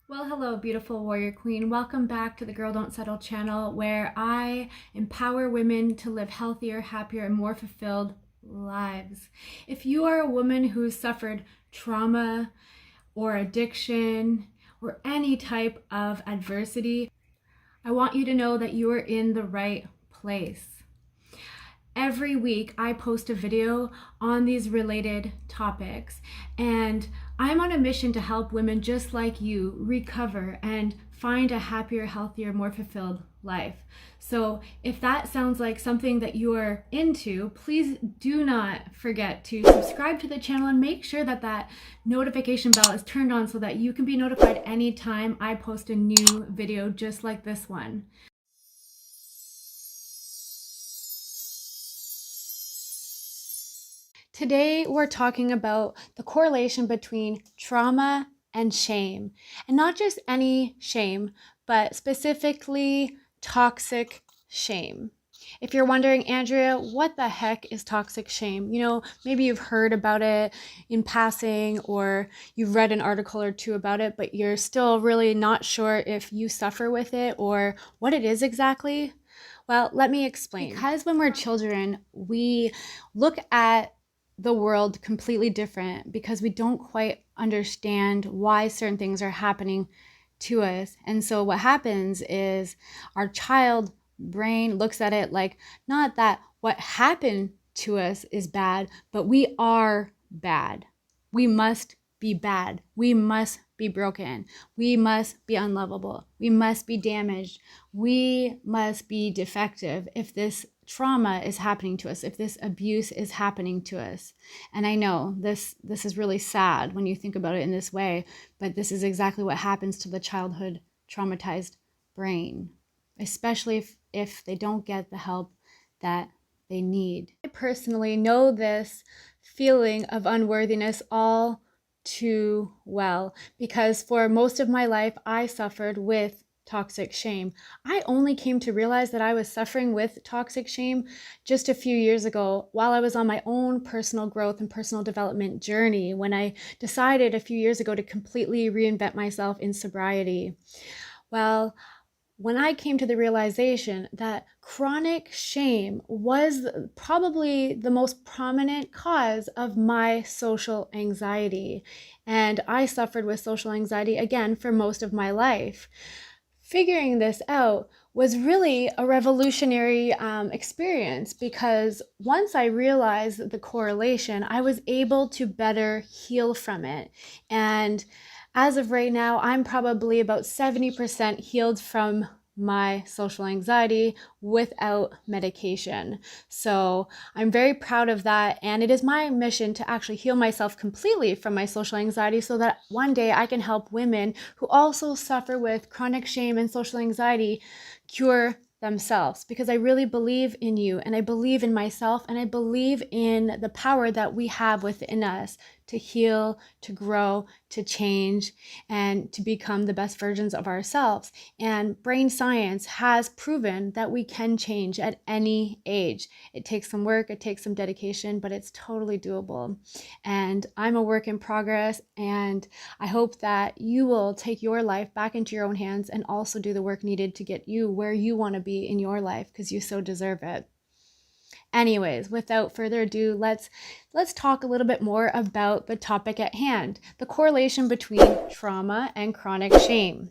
Well, hello, beautiful warrior queen. Welcome back to the Girl Don't Settle channel, where I empower women to live healthier, happier, and more fulfilled lives. If you are a woman who's suffered trauma or addiction or any type of adversity, I want you to know that you are in the right place. Every week I post a video on these related topics, and I'm on a mission to help women just like you recover and find a happier, healthier, more fulfilled life. So if that sounds like something that you are into, please do not forget to subscribe to the channel and make sure that that notification bell is turned on so that you can be notified anytime I post a new video just like this one. Today, we're talking about the correlation between trauma and shame, and not just any shame, but specifically toxic shame. If you're wondering, Andrea, what the heck is toxic shame? You know, maybe you've heard about it in passing or you've read an article or two about it, but you're still really not sure if you suffer with it or what it is exactly. Well, let me explain. Because when we're children, we look at the world completely different because we don't quite understand why certain things are happening to us. And so what happens is our child brain looks at it like, not that what happened to us is bad, but we are bad. We must be bad. We must be broken. We must be unlovable. We must be damaged. We must be defective if this trauma is happening to us, if this abuse is happening to us. And I know this is really sad when you think about it in this way, but this is exactly what happens to the childhood traumatized brain, especially if they don't get the help that they need. I personally know this feeling of unworthiness all too well, because for most of my life I suffered with toxic shame. I only came to realize that I was suffering with toxic shame just a few years ago while I was on my own personal growth and personal development journey, when I decided a few years ago to completely reinvent myself in sobriety. Well, when I came to the realization that chronic shame was probably the most prominent cause of my social anxiety, and I suffered with social anxiety again for most of my life. Figuring this out was really a revolutionary experience, because once I realized the correlation, I was able to better heal from it. And as of right now, I'm probably about 70% healed from my social anxiety without medication. So I'm very proud of that, and it is my mission to actually heal myself completely from my social anxiety so that one day I can help women who also suffer with chronic shame and social anxiety cure themselves, because I really believe in you, and I believe in myself, and I believe in the power that we have within us to heal, to grow, to change, and to become the best versions of ourselves. And brain science has proven that we can change at any age. It takes some work, it takes some dedication, but it's totally doable. And I'm a work in progress, and I hope that you will take your life back into your own hands and also do the work needed to get you where you want to be in your life, because you so deserve it. Anyways, without further ado, let's talk a little bit more about the topic at hand, the correlation between trauma and chronic shame.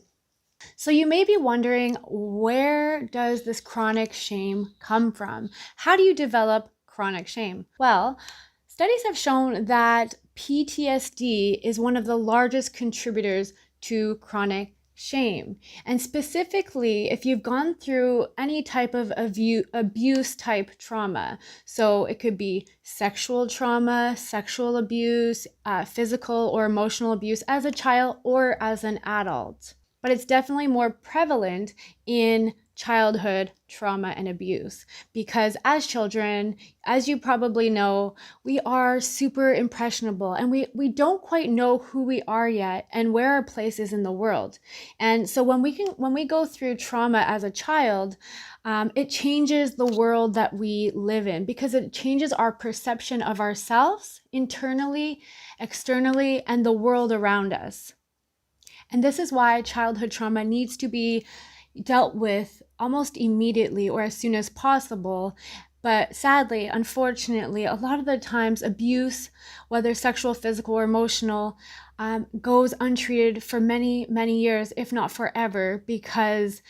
So you may be wondering, where does this chronic shame come from? How do you develop chronic shame? Well, studies have shown that PTSD is one of the largest contributors to chronic shame. And specifically, if you've gone through any type of abuse type trauma, so it could be sexual trauma, sexual abuse, physical or emotional abuse as a child or as an adult. But it's definitely more prevalent in childhood trauma and abuse, because as children, as you probably know, we are super impressionable, and we don't quite know who we are yet and where our place is in the world. And so when we go through trauma as a child, it changes the world that we live in, because it changes our perception of ourselves internally, externally, and the world around us. And this is why childhood trauma needs to be dealt with almost immediately or as soon as possible. But sadly, unfortunately, a lot of the times abuse, whether sexual, physical, or emotional, goes untreated for many, many years, if not forever, because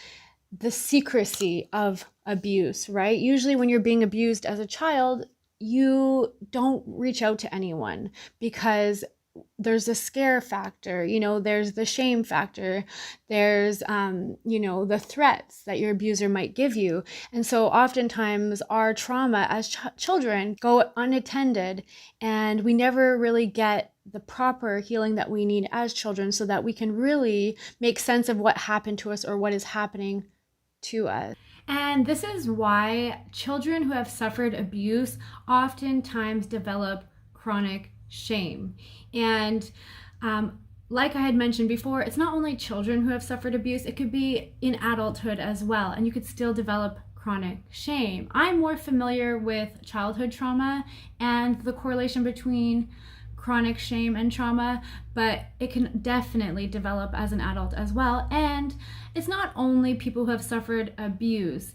the secrecy of abuse, right? Usually when you're being abused as a child, you don't reach out to anyone because there's a scare factor, there's the shame factor, there's, the threats that your abuser might give you. And so oftentimes our trauma as children go unattended, and we never really get the proper healing that we need as children so that we can really make sense of what happened to us or what is happening to us. And this is why children who have suffered abuse oftentimes develop chronic shame. And like I had mentioned before, it's not only children who have suffered abuse, it could be in adulthood as well, and you could still develop chronic shame. I'm more familiar with childhood trauma and the correlation between chronic shame and trauma, but it can definitely develop as an adult as well. And it's not only people who have suffered abuse.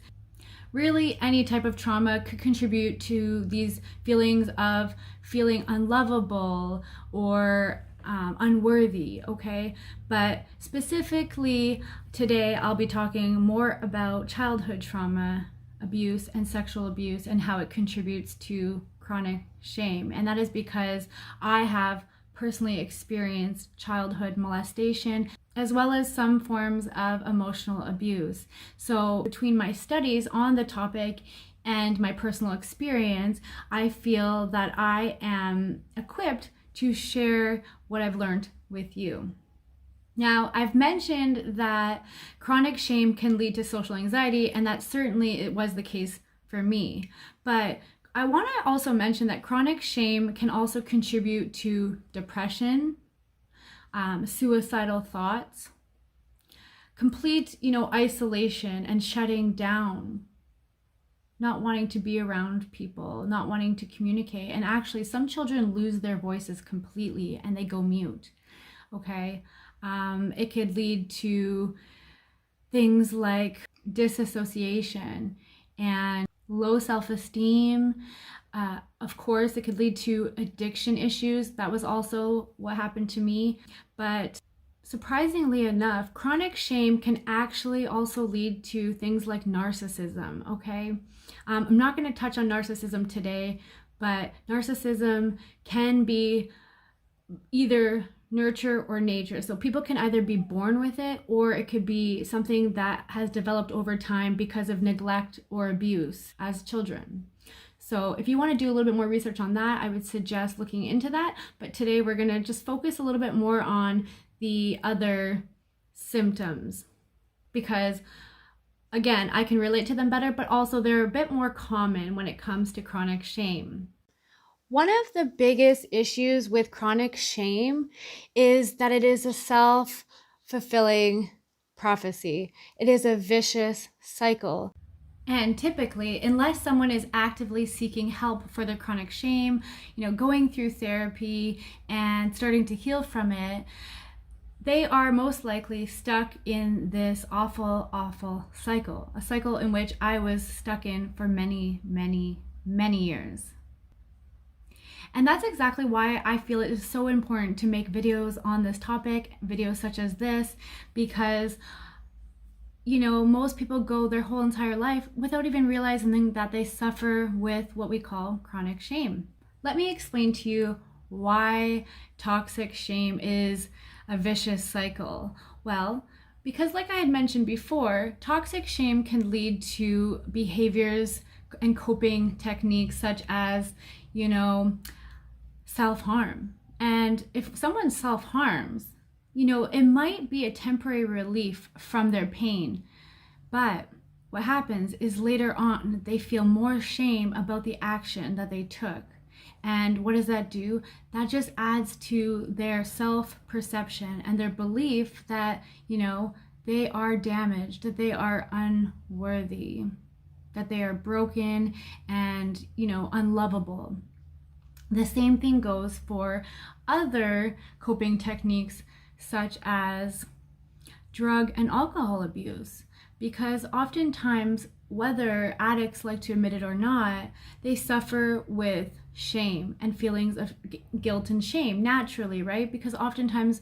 Really, any type of trauma could contribute to these feelings of feeling unlovable or unworthy, okay? But specifically today, I'll be talking more about childhood trauma, abuse, and sexual abuse, and how it contributes to chronic shame. And that is because I have personally experienced childhood molestation, as well as some forms of emotional abuse. So between my studies on the topic and my personal experience, I feel that I am equipped to share what I've learned with you. Now, I've mentioned that chronic shame can lead to social anxiety, and that certainly it was the case for me. But I want to also mention that chronic shame can also contribute to depression, suicidal thoughts, complete, isolation and shutting down, not wanting to be around people, not wanting to communicate. And actually, some children lose their voices completely and they go mute, okay? It could lead to things like disassociation and low self-esteem. Of course, it could lead to addiction issues. That was also what happened to me. But surprisingly enough, chronic shame can actually also lead to things like narcissism, okay? I'm not going to touch on narcissism today, but narcissism can be either nurture or nature. So people can either be born with it, or it could be something that has developed over time because of neglect or abuse as children. So if you want to do a little bit more research on that, I would suggest looking into that. But today we're going to just focus a little bit more on the other symptoms, because again, I can relate to them better, but also they're a bit more common when it comes to chronic shame. One of the biggest issues with chronic shame is that it is a self-fulfilling prophecy. It is a vicious cycle. And typically, unless someone is actively seeking help for their chronic shame, going through therapy and starting to heal from it, they are most likely stuck in this awful, awful cycle, a cycle in which I was stuck in for many, many, many years. And that's exactly why I feel it is so important to make videos on this topic, videos such as this, because most people go their whole entire life without even realizing that they suffer with what we call chronic shame. Let me explain to you why toxic shame is a vicious cycle. Well, because like I had mentioned before, toxic shame can lead to behaviors and coping techniques such as, self-harm. And if someone self-harms, it might be a temporary relief from their pain, but what happens is later on they feel more shame about the action that they took. And what does that do? That just adds to their self-perception and their belief that, they are damaged, that they are unworthy, that they are broken and, unlovable. The same thing goes for other coping techniques such as drug and alcohol abuse, because oftentimes, whether addicts like to admit it or not, they suffer with shame and feelings of guilt and shame naturally, right? Because oftentimes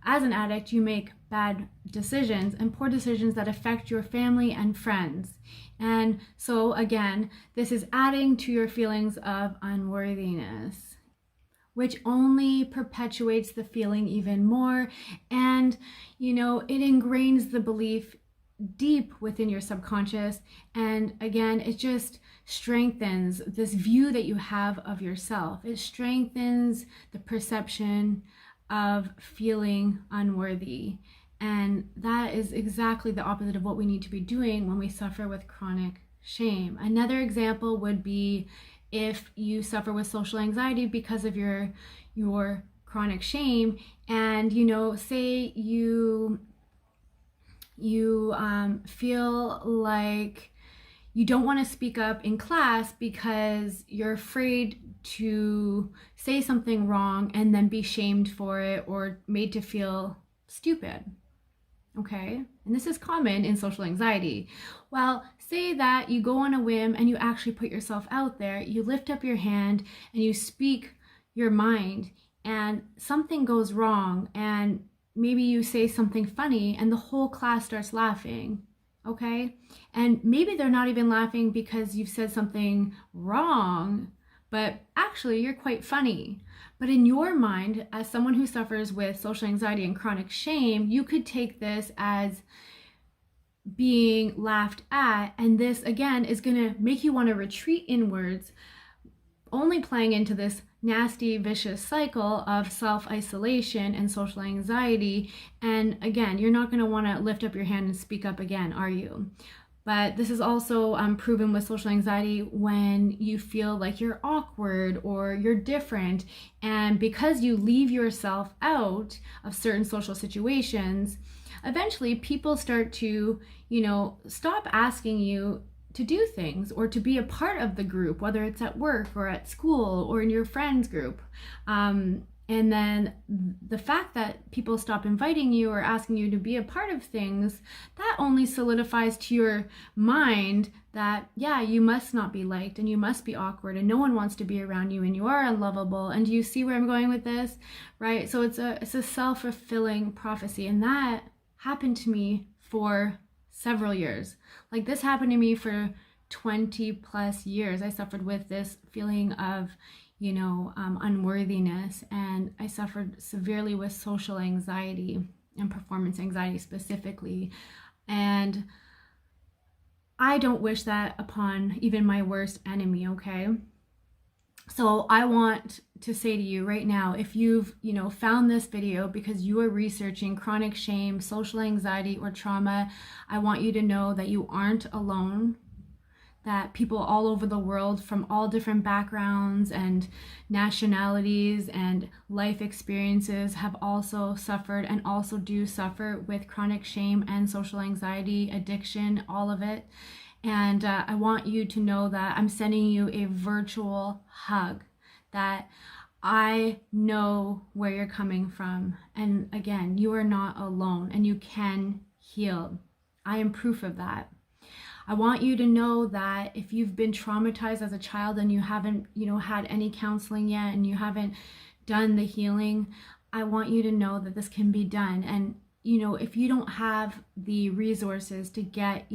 as an addict, you make bad decisions and poor decisions that affect your family and friends. And so again, this is adding to your feelings of unworthiness, which only perpetuates the feeling even more. And, it ingrains the belief deep within your subconscious. And again, it just strengthens this view that you have of yourself. It strengthens the perception of feeling unworthy. And that is exactly the opposite of what we need to be doing when we suffer with chronic shame. Another example would be if you suffer with social anxiety because of your chronic shame, and say you feel like you don't want to speak up in class because you're afraid to say something wrong and then be shamed for it or made to feel stupid. Okay? And this is common in social anxiety. Well, say that you go on a whim and you actually put yourself out there, you lift up your hand and you speak your mind, and something goes wrong, and maybe you say something funny and the whole class starts laughing. Okay? And maybe they're not even laughing because you've said something wrong, but actually you're quite funny. But in your mind, as someone who suffers with social anxiety and chronic shame, you could take this as being laughed at, and this again is going to make you want to retreat inwards, only playing into this nasty, vicious cycle of self-isolation and social anxiety. And again, you're not going to want to lift up your hand and speak up again, are you? But this is also proven with social anxiety when you feel like you're awkward or you're different. And because you leave yourself out of certain social situations, eventually people start to, stop asking you to do things or to be a part of the group, whether it's at work or at school or in your friends group. And then the fact that people stop inviting you or asking you to be a part of things, that only solidifies to your mind that, yeah, you must not be liked and you must be awkward and no one wants to be around you and you are unlovable. And do you see where I'm going with this? Right? So it's a self-fulfilling prophecy. And that happened to me for several years. Like, this happened to me for 20 plus years. I suffered with this feeling of unworthiness, and I suffered severely with social anxiety and performance anxiety specifically. And I don't wish that upon even my worst enemy, okay? So I want to say to you right now, if you've, found this video because you are researching chronic shame, social anxiety, or trauma, I want you to know that you aren't alone, that people all over the world from all different backgrounds and nationalities and life experiences have also suffered and also do suffer with chronic shame and social anxiety, addiction, all of it. And I want you to know that I'm sending you a virtual hug, that I know where you're coming from. And again, you are not alone and you can heal. I am proof of that. I want you to know that if you've been traumatized as a child and you haven't, had any counseling yet and you haven't done the healing, I want you to know that this can be done. And, if you don't have the resources to get,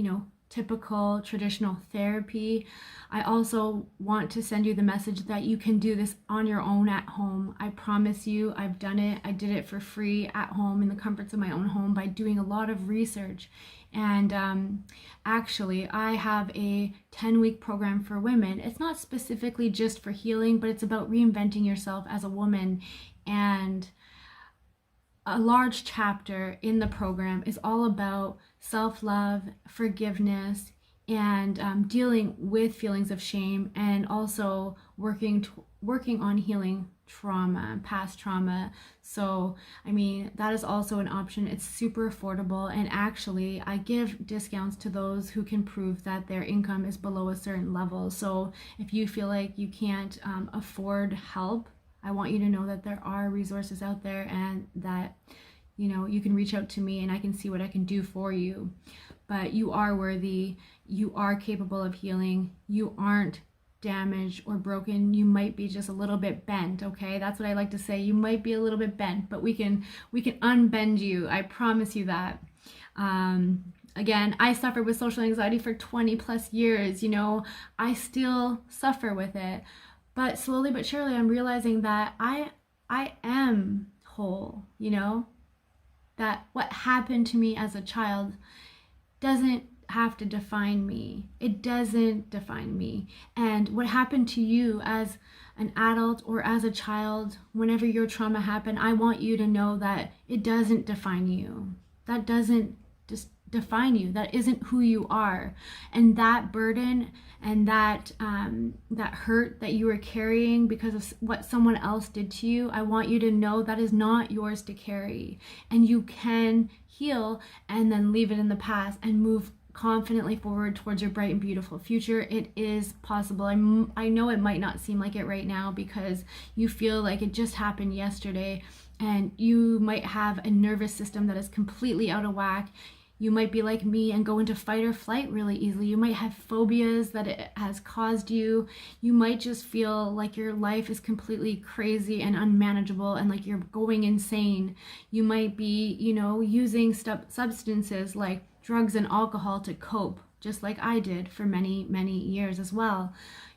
typical traditional therapy, I also want to send you the message that you can do this on your own at home. I promise you, I've done it. I did it for free at home in the comforts of my own home by doing a lot of research. And actually, I have a 10-week program for women. It's not specifically just for healing, but it's about reinventing yourself as a woman. And a large chapter in the program is all about self-love, forgiveness, and dealing with feelings of shame, and also working on healing trauma, past trauma. So, that is also an option. It's super affordable, and actually I give discounts to those who can prove that their income is below a certain level. So if you feel like you can't afford help, I want you to know that there are resources out there and that you know, you can reach out to me and I can see what I can do for you. But you are worthy. You are capable of healing. You aren't damaged or broken. You might be just a little bit bent, okay? That's what I like to say. You might be a little bit bent, but we can unbend you. I promise you that. Again, I suffered with social anxiety for 20 plus years, you know. I still suffer with it. But slowly but surely I'm realizing that I am whole, you know? That what happened to me as a child doesn't have to define me. It doesn't define me. And what happened to you as an adult or as a child, whenever your trauma happened, I want you to know that it doesn't define you. That doesn't just define you. That isn't who you are. And that burden and that hurt that you were carrying because of what someone else did to you, I want you to know that is not yours to carry. And you can heal and then leave it in the past and move confidently forward towards your bright and beautiful future. It is possible. I know it might not seem like it right now because you feel like it just happened yesterday, and you might have a nervous system that is completely out of whack. You might be like me and go into fight or flight really easily. You might have phobias that it has caused you. You might just feel like your life is completely crazy and unmanageable and like you're going insane. You might be, you know, using substances like drugs and alcohol to cope, just like I did for many, many years as well.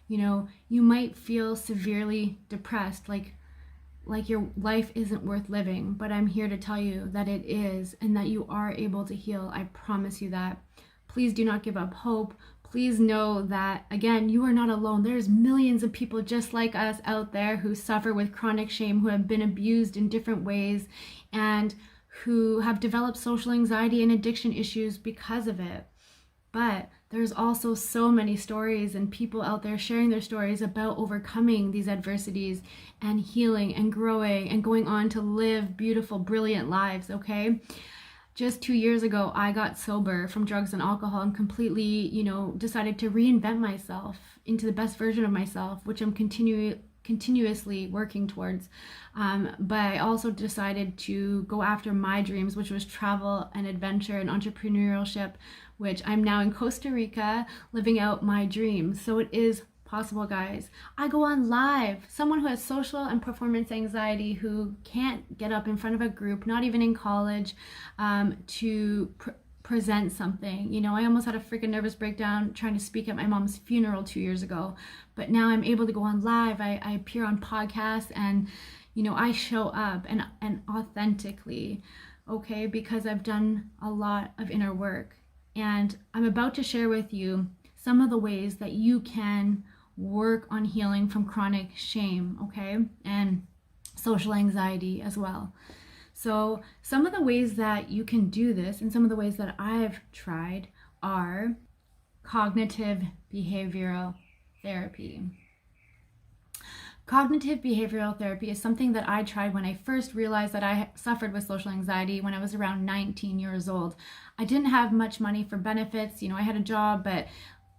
You know, you might feel severely depressed, like your life isn't worth living, but I'm here to tell you that it is, and that you are able to heal. I promise you that. Please do not give up hope. Please know that, again, you are not alone. There's millions of people just like us out there who suffer with chronic shame, who have been abused in different ways, and who have developed social anxiety and addiction issues because of it. But there's also so many stories and people out there sharing their stories about overcoming these adversities and healing and growing and going on to live beautiful, brilliant lives, okay? Just 2 years ago, I got sober from drugs and alcohol and completely, you know, decided to reinvent myself into the best version of myself, which I'm continuously working towards. But I also decided to go after my dreams, which was travel and adventure and entrepreneurship, which I'm now in Costa Rica living out my dreams. So it is possible, guys. I go on live. Someone who has social and performance anxiety, who can't get up in front of a group, not even in college, to present something. You know, I almost had a freaking nervous breakdown trying to speak at my mom's funeral 2 years ago, but now I'm able to go on live. I appear on podcasts, and you know, I show up and authentically, okay, because I've done a lot of inner work. And I'm about to share with you some of the ways that you can work on healing from chronic shame, okay, and social anxiety as well. So some of the ways that you can do this, and some of the ways that I've tried, are cognitive behavioral therapy. Cognitive behavioral therapy is something that I tried when I first realized that I suffered with social anxiety when I was around 19 years old. I didn't have much money for benefits. You know, I had a job, but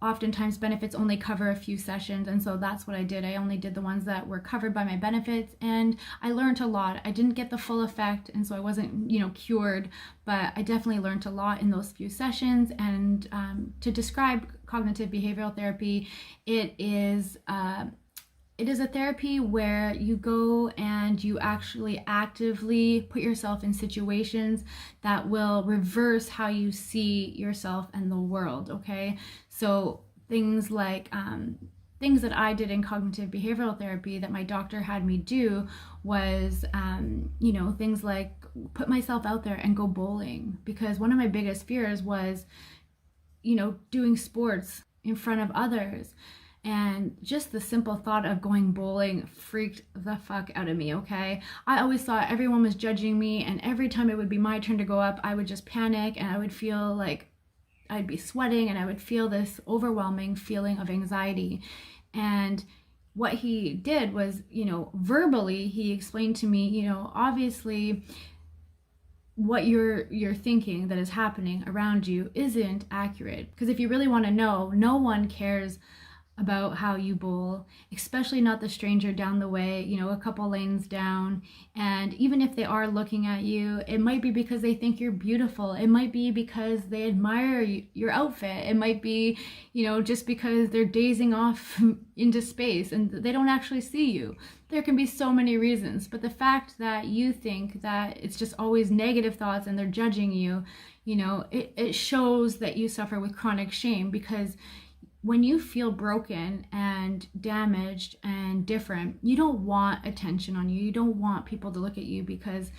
oftentimes benefits only cover a few sessions, and so that's what I did. I only did the ones that were covered by my benefits, and I learned a lot. I didn't get the full effect, and so I wasn't, you know, cured, but I definitely learned a lot in those few sessions. And to describe cognitive behavioral therapy, it is a therapy where you go and you actually actively put yourself in situations that will reverse how you see yourself and the world, okay? So things like, things that I did in cognitive behavioral therapy that my doctor had me do was, you know, things like put myself out there and go bowling, because one of my biggest fears was, you know, doing sports in front of others. And just the simple thought of going bowling freaked the fuck out of me, okay? I always thought everyone was judging me, and every time it would be my turn to go up, I would just panic, and I would feel like I'd be sweating, and I would feel this overwhelming feeling of anxiety. And what he did was, you know, verbally, he explained to me, you know, obviously what you're thinking that is happening around you isn't accurate. Because if you really want to know, no one cares about how you bowl, especially not the stranger down the way, you know, a couple lanes down. And even if they are looking at you, it might be because they think you're beautiful. It might be because they admire your outfit. It might be, you know, just because they're dazing off into space and they don't actually see you. There can be so many reasons, but the fact that you think that it's just always negative thoughts and they're judging you, you know, it shows that you suffer with chronic shame, because when you feel broken and damaged and different, you don't want attention on you. You don't want people to look at you because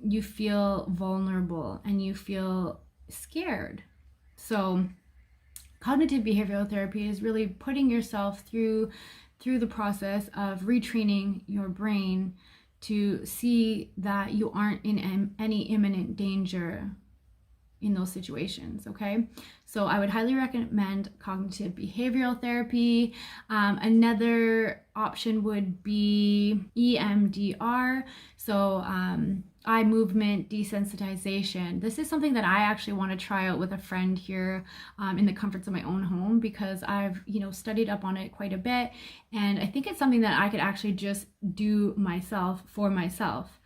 you feel vulnerable and you feel scared. So cognitive behavioral therapy is really putting yourself through the process of retraining your brain to see that you aren't in any imminent danger in those situations, okay? So I would highly recommend cognitive behavioral therapy. Another option would be EMDR, so eye movement desensitization. This is something that I actually want to try out with a friend here in the comforts of my own home, because I've, you know, studied up on it quite a bit, and I think it's something that I could actually just do myself for myself.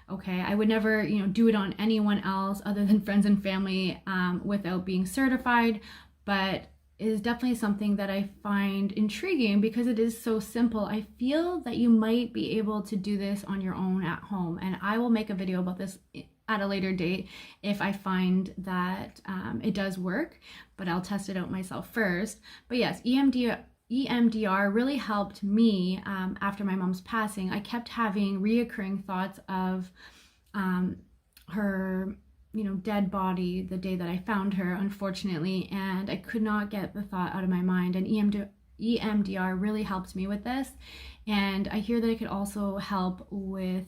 Okay, I would never, you know, do it on anyone else other than friends and family without being certified, but it is definitely something that I find intriguing because it is so simple. I feel that you might be able to do this on your own at home, and I will make a video about this at a later date if I find that it does work, but I'll test it out myself first. But yes, EMDR really helped me after my mom's passing. I kept having reoccurring thoughts of her, you know, dead body the day that I found her, unfortunately, and I could not get the thought out of my mind. And EMDR really helped me with this. And I hear that it could also help with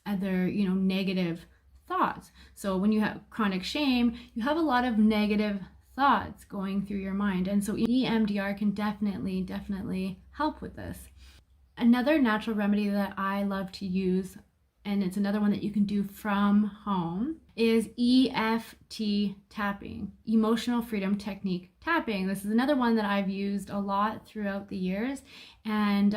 other, you know, negative thoughts. So when you have chronic shame, you have a lot of negative thoughts going through your mind, and so EMDR can definitely help with this. Another natural remedy that I love to use, and it's another one that you can do from home, is EFT tapping, emotional freedom technique tapping. This is another one that I've used a lot throughout the years, and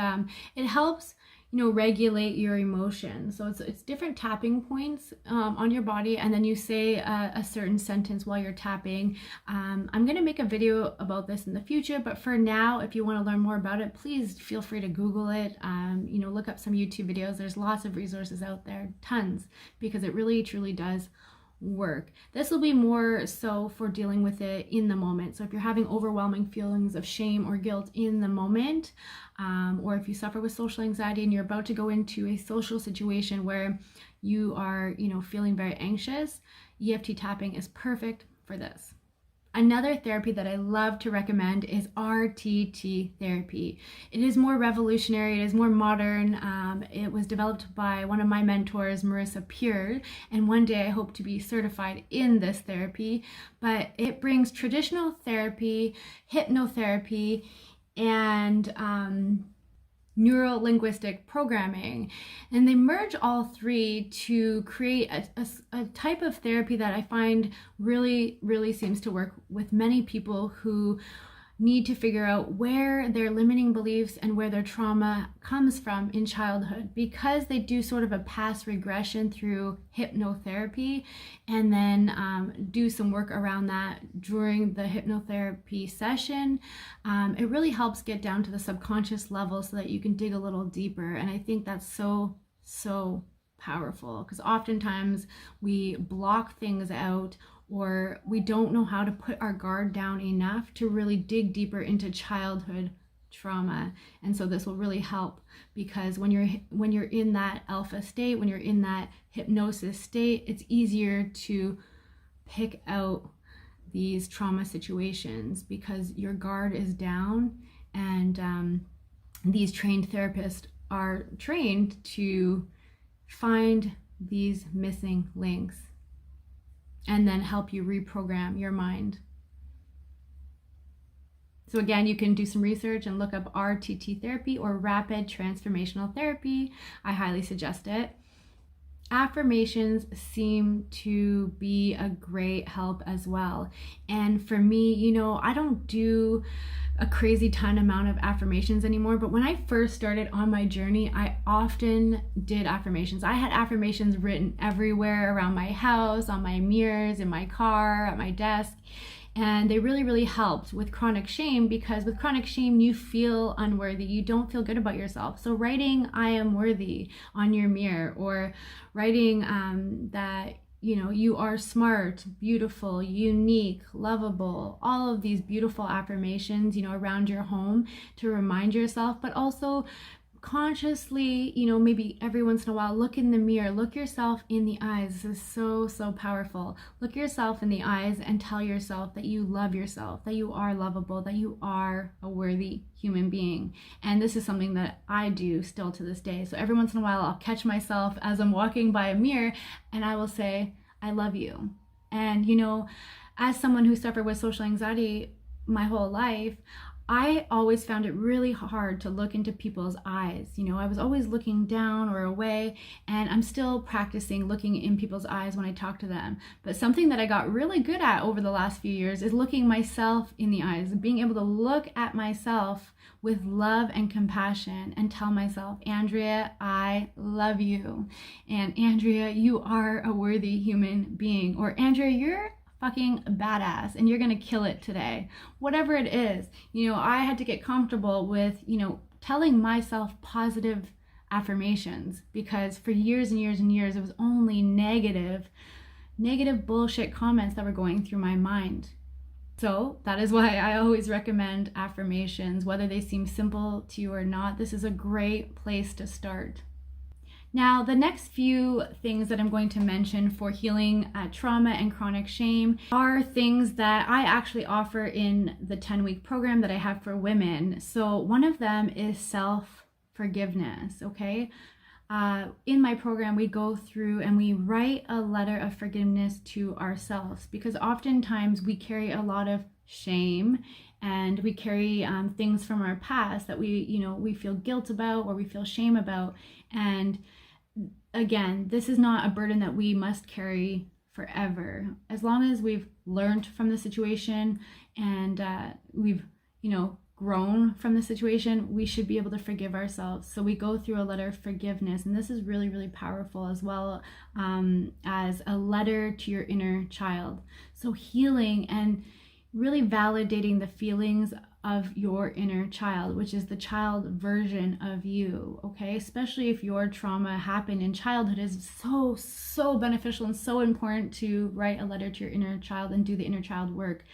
it helps, you know, regulate your emotions. So it's different tapping points on your body, and then you say a certain sentence while you're tapping. I'm going to make a video about this in the future, but for now, if you want to learn more about it, please feel free to Google it. You know, look up some YouTube videos. There's lots of resources out there, tons, because it really truly does work. This will be more so for dealing with it in the moment. So if you're having overwhelming feelings of shame or guilt in the moment, or if you suffer with social anxiety and you're about to go into a social situation where you are, you know, feeling very anxious, EFT tapping is perfect for this. Another therapy that I love to recommend is RTT therapy. It is more revolutionary, it is more modern. It was developed by one of my mentors, 𝘵𝑒𝑟𝑖𝑠𝑎 Pure, and one day I hope to be certified in this therapy. But it brings traditional therapy, hypnotherapy, and neuro-linguistic programming, and they merge all three to create a type of therapy that I find really seems to work with many people who need to figure out where their limiting beliefs and where their trauma comes from in childhood, because they do sort of a past regression through hypnotherapy and then do some work around that during the hypnotherapy session. It really helps get down to the subconscious level so that you can dig a little deeper, and I think that's so powerful, because oftentimes we block things out, or we don't know how to put our guard down enough to really dig deeper into childhood trauma. And so this will really help, because when you're in that alpha state, when you're in that hypnosis state, it's easier to pick out these trauma situations because your guard is down, and these trained therapists are trained to find these missing links and then help you reprogram your mind. So again, you can do some research and look up RTT therapy or rapid transformational therapy. I highly suggest it. Affirmations seem to be a great help as well. And for me, you know, I don't do a crazy ton amount of affirmations anymore, but when I first started on my journey, I often did affirmations. I had affirmations written everywhere around my house, on my mirrors, in my car, at my desk, and they really, really helped with chronic shame, because with chronic shame, you feel unworthy. You don't feel good about yourself. So writing "I am worthy" on your mirror, or writing that you are smart, beautiful, unique, lovable, all of these beautiful affirmations, around your home to remind yourself, but also consciously, maybe every once in a while, look in the mirror, look yourself in the eyes. This is so, so powerful. Look yourself in the eyes and tell yourself that you love yourself, that you are lovable, that you are a worthy human being. And this is something that I do still to this day. So every once in a while, I'll catch myself as I'm walking by a mirror and I will say, "I love you." And, as someone who suffered with social anxiety my whole life, I always found it really hard to look into people's eyes. I was always looking down or away, and I'm still practicing looking in people's eyes when I talk to them. But something that I got really good at over the last few years is looking myself in the eyes, being able to look at myself with love and compassion and tell myself, "Andrea, I love you." And "Andrea, you are a worthy human being." Or "Andrea, you're fucking badass and you're gonna kill it today." Whatever it is, I had to get comfortable with, telling myself positive affirmations, because for years and years and years, it was only negative bullshit comments that were going through my mind. So that is why I always recommend affirmations, whether they seem simple to you or not. This is a great place to start. Now, the next few things that I'm going to mention for healing trauma and chronic shame are things that I actually offer in the 10-week program that I have for women. So one of them is self-forgiveness, okay? In my program, we go through and we write a letter of forgiveness to ourselves, because oftentimes we carry a lot of shame and we carry things from our past that we feel guilt about or we feel shame about. And again, this is not a burden that we must carry forever. As long as we've learned from the situation and we've, grown from the situation, we should be able to forgive ourselves. So we go through a letter of forgiveness, and this is really, really powerful, as well as a letter to your inner child. So healing and really validating the feelings of your inner child, which is the child version of you, okay? Especially if your trauma happened in childhood, is so, so beneficial and so important to write a letter to your inner child and do the inner child work,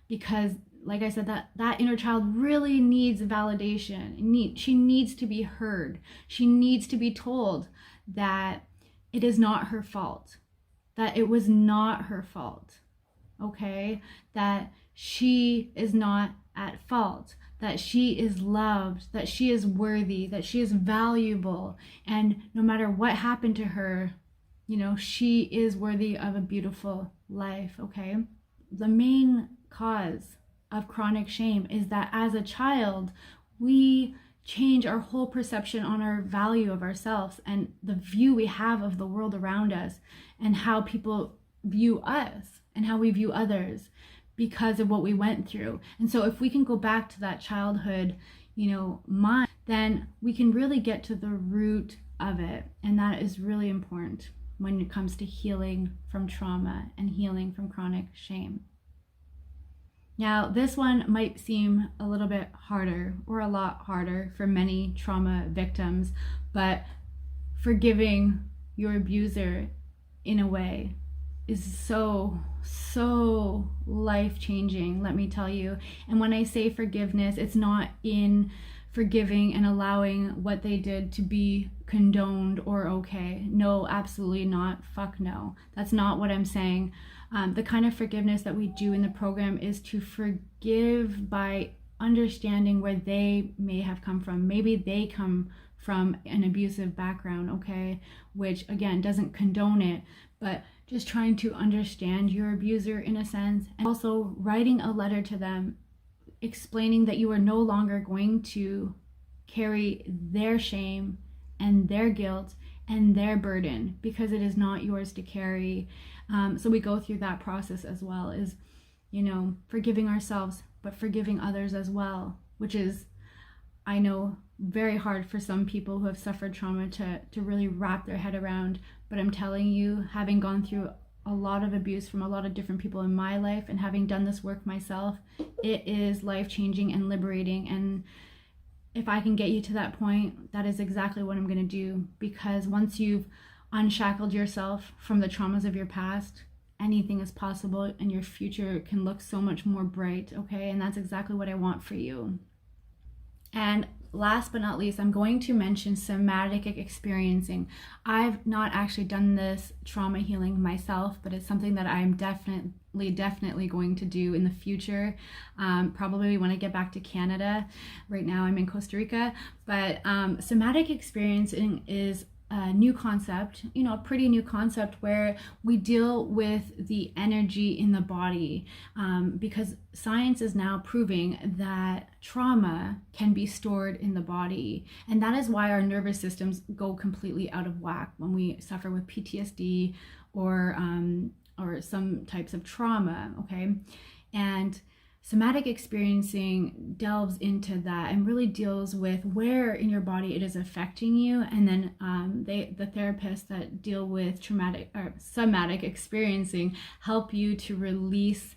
because like I said, that inner child really needs validation. She needs to be heard. She needs to be told that it is not her fault, that it was not her fault, okay? That she is not at fault, that she is loved, that she is worthy, that she is valuable, and no matter what happened to her, she is worthy of a beautiful life, okay? The main cause of chronic shame is that as a child, we change our whole perception on our value of ourselves and the view we have of the world around us and how people view us and how we view others because of what we went through. And so if we can go back to that childhood, mind, then we can really get to the root of it. And that is really important when it comes to healing from trauma and healing from chronic shame. Now, this one might seem a little bit harder, or a lot harder for many trauma victims, but forgiving your abuser in a way is so, so life-changing, let me tell you. And when I say forgiveness, it's not in forgiving and allowing what they did to be condoned or okay. No, absolutely not. Fuck no. That's not what I'm saying. The kind of forgiveness that we do in the program is to forgive by understanding where they may have come from. Maybe they come from an abusive background, okay? Which, again, doesn't condone it, but just trying to understand your abuser in a sense. And also writing a letter to them explaining that you are no longer going to carry their shame and their guilt and their burden, because it is not yours to carry. So we go through that process as well, is forgiving ourselves, but forgiving others as well, which is, I know, very hard for some people who have suffered trauma to really wrap their head around. But I'm telling you, having gone through a lot of abuse from a lot of different people in my life and having done this work myself, it is life-changing and liberating. And if I can get you to that point, that is exactly what I'm going to do, because once you've unshackled yourself from the traumas of your past, anything is possible and your future can look so much more bright, okay? And that's exactly what I want for you. And last but not least, I'm going to mention somatic experiencing. I've not actually done this trauma healing myself, but it's something that I'm definitely going to do in the future, probably when I get back to Canada. Right now I'm in Costa Rica, but somatic experiencing is a new concept, a pretty new concept, where we deal with the energy in the body, because science is now proving that trauma can be stored in the body, and that is why our nervous systems go completely out of whack when we suffer with PTSD or some types of trauma, okay? And somatic experiencing delves into that and really deals with where in your body it is affecting you, and then the therapists that deal with traumatic or somatic experiencing help you to release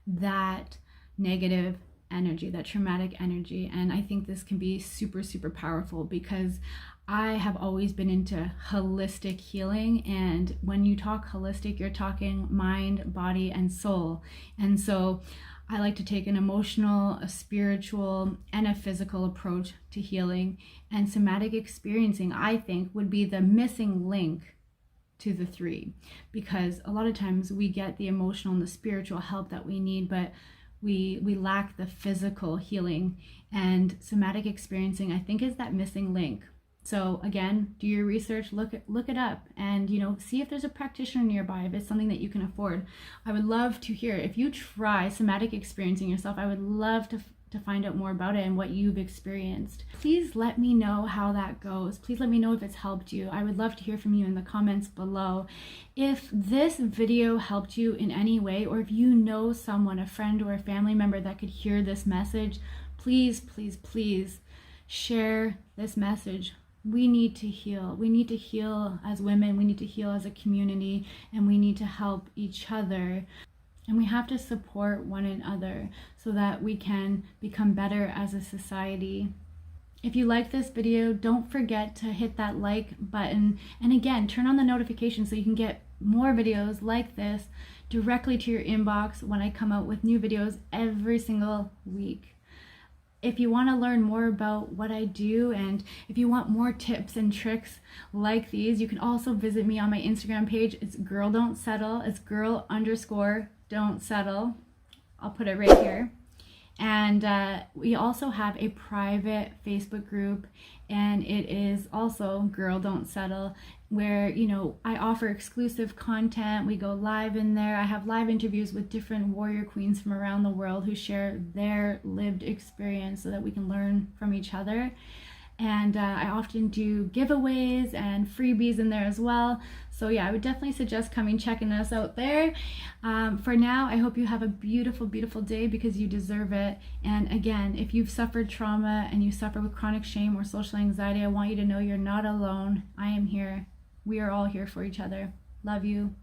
that negative energy, that traumatic energy. And I think this can be super, super powerful, because I have always been into holistic healing, and when you talk holistic, you're talking mind, body, and soul. And so I like to take an emotional, a spiritual, and a physical approach to healing. And somatic experiencing, I think, would be the missing link to the three, because a lot of times we get the emotional and the spiritual help that we need, but we lack the physical healing. And somatic experiencing, I think, is that missing link. So again, do your research, look it up, and see if there's a practitioner nearby, if it's something that you can afford. I would love to hear if you try somatic experiencing yourself. I would love to find out more about it and what you've experienced. Please let me know how that goes. Please let me know if it's helped you. I would love to hear from you in the comments below. If this video helped you in any way, or if you know someone, a friend or a family member that could hear this message, please, please, please share this message. We need to heal. We need to heal as women. We need to heal as a community, and we need to help each other. And we have to support one another so that we can become better as a society. If you like this video, don't forget to hit that like button. And again, turn on the notifications so you can get more videos like this directly to your inbox when I come out with new videos every single week. If you want to learn more about what I do, and if you want more tips and tricks like these, you can also visit me on my Instagram page. It's Girl Don't Settle. It's girl_don't settle. I'll put it right here. And we also have a private Facebook group, and it is also Girl Don't Settle, where I offer exclusive content. We go live in there. I have live interviews with different warrior queens from around the world who share their lived experience so that we can learn from each other. And I often do giveaways and freebies in there as well. So yeah, I would definitely suggest checking us out there. For now, I hope you have a beautiful, beautiful day, because you deserve it. And again, if you've suffered trauma and you suffer with chronic shame or social anxiety, I want you to know you're not alone. I am here. We are all here for each other. Love you.